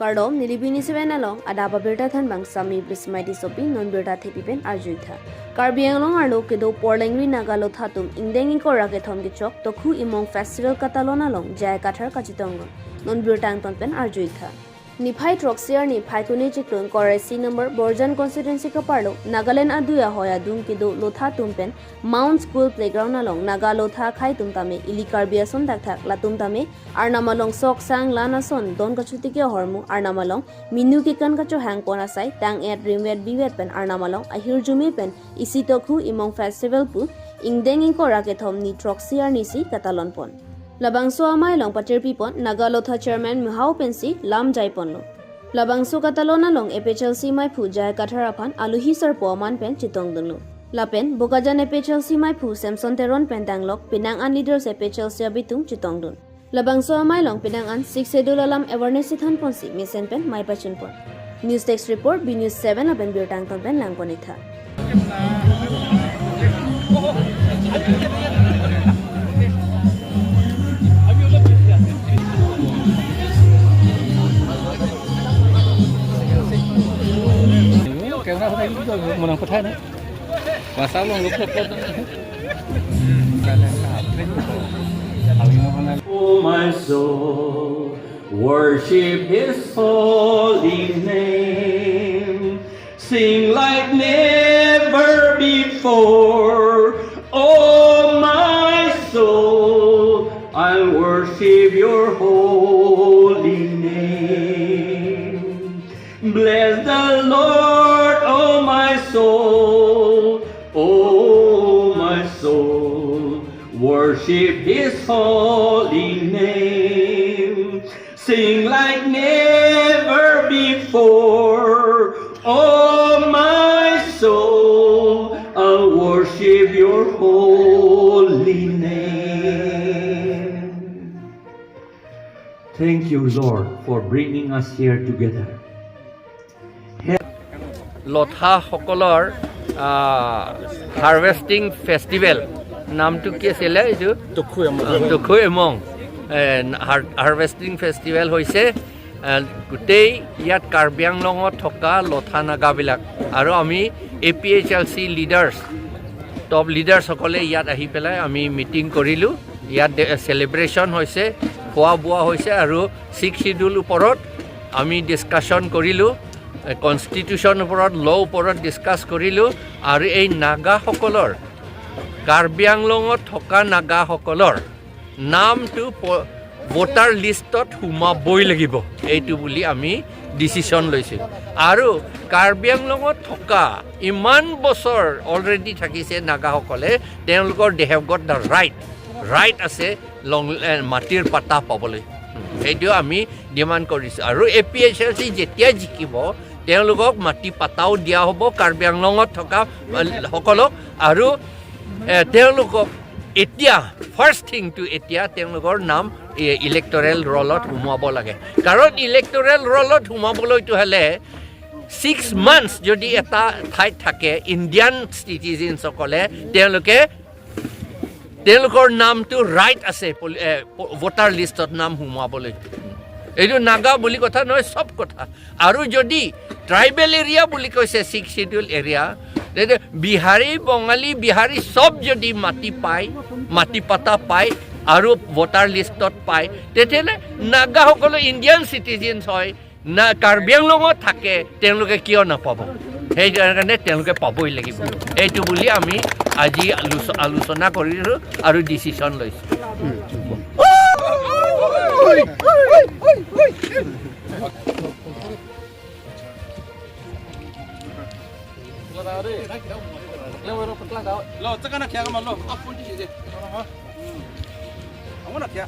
Kardom nilibini sebenalong ada babirta thanbang sami brismaiti sopi non birta thepipen arjuitha. Karbi Anglong arlo kedo porlengri naga Lotha tum Engdeng23th ke thom gichok tokhu imong festival Ketalon along jai Kathar kachitongon non birta angtonpen arjuitha. Niphai Troxier ni Phaikuni Chiklon Koresi number Borjan constituency ka parlo Nagaland aduya hoya dum kedo Lotha tumpen Mount School playground along Naga Lotha khai tumtame ili Karbi ason dakthak latumtame arnamalong sok sang lanason don kachutike hormu arnamalong minu kikan kacho hang pona sai tang et rimwet biwet pen arnamalong ahir jumi pen isitokhu imong festival pu Engdeng23th ke thom ni Troxier nisi Ketalon pon Labangso Amailong patirpipon Naga Lotha chairman Muhau pensi lam jaiponlo Labangso Ketalon along APHLC Amaiphu jai Kathar Aphan aluhi sarpo man pen chitongdunlo Lapen bokajan APHLC Amaiphu Samson Teron pentanglok pinangan leaders APHLC abitung chitongdun Labangso Amailong pinangan 6 schedule alam awareness ithan ponsi misen pen mai pachun pon News text report B News 7 apen birtang ton pen langponitha Menang petani. Masalah lupa. Oh my soul, worship His holy name. Sing like never before. Oh my soul, I'll worship Your holy name. Bless the Lord, oh my soul, oh my soul, worship His holy name. Sing like never before, oh my soul, I'll worship Your holy name. Thank you, Lord, for bringing us here together. Lotha hokolor harvesting festival namটো কি আছিল এইটো টুখু among harvesting festival হৈছে গোটেই ইয়াত কাৰ্বি আংলঙত থকা লথা নাগাবিলাক আৰু আমি APHLC leaders top leaders সকলে ইয়াত আহি পেলাই আমি মিটিং কৰিলো ইয়াত celebration হৈছে খোৱা বোৱা হৈছে আৰু 6 schedule ওপৰত আমি ডিসকাশন কৰিলো Constitution উপৰত law উপৰত ডিসকাস কৰিলো আৰু এই নাগা সকলৰ কাৰ্বি আংলঙত থকা নাগা সকলৰ নামটো ভোটাৰ লিষ্টত হুমাবই লাগিব এইটো বুলি আমি ডিসিশন লৈছিল আৰু কাৰ্বি আংলঙত থকা ইমান বছৰ অলৰেডি থাকিছে নাগা সকলে তেওঁলোকৰ they have got the right আছে মাটিৰ পাতা পাবলৈ এইটো আমি ডিমান্ড কৰিছো আৰু APHLC যেতিয়া জিকিব তেওঁলোকক মাটি পাতাও দিয়া হ'ব কাৰ্বি আংলঙত থকা সকলক আৰু তেওঁলোকক এতিয়া ফাৰ্স্ট থিং টু এতিয়া তেওঁলোকৰ নাম ইলেক্টৰেল ৰলত হুমাব লাগে কাৰণ ইলেক্টৰেল ৰলত হুমাবলৈটো হলে 6 months যদি এটা ঠাইত থাকে ইণ্ডিয়ান সিটিজেন সকলে তেওঁলোকৰ নামটো ৰাইট আছে ভোটাৰ লিষ্টত নাম হুমাবলৈ এইটো নাগা বুলি কথা নহয় সব কথা আৰু যদি ট্ৰাইবেল এৰিয়া বুলি কৈছে 6 schedule এৰিয়া বিহাৰী বঙালী বিহাৰী সব যদি মাটি পায় মাটি পাতা পায় আৰু ভোটাৰ লিষ্টত পায় তেতিয়ালে নাগা সকলো ইণ্ডিয়ান সিটিজেনছ হয় না কাৰ্বি আংলঙত থাকে তেওঁলোকে কিয় নাপাব সেই কাৰণে তেওঁলোকে পাবই লাগিব এইটো বুলি আমি আজি আলোচনা কৰিলো আৰু ডিসিশন লৈছো Lo, tekan nak kaya kamu lo. Apa pun di sini. Kamu nak kaya?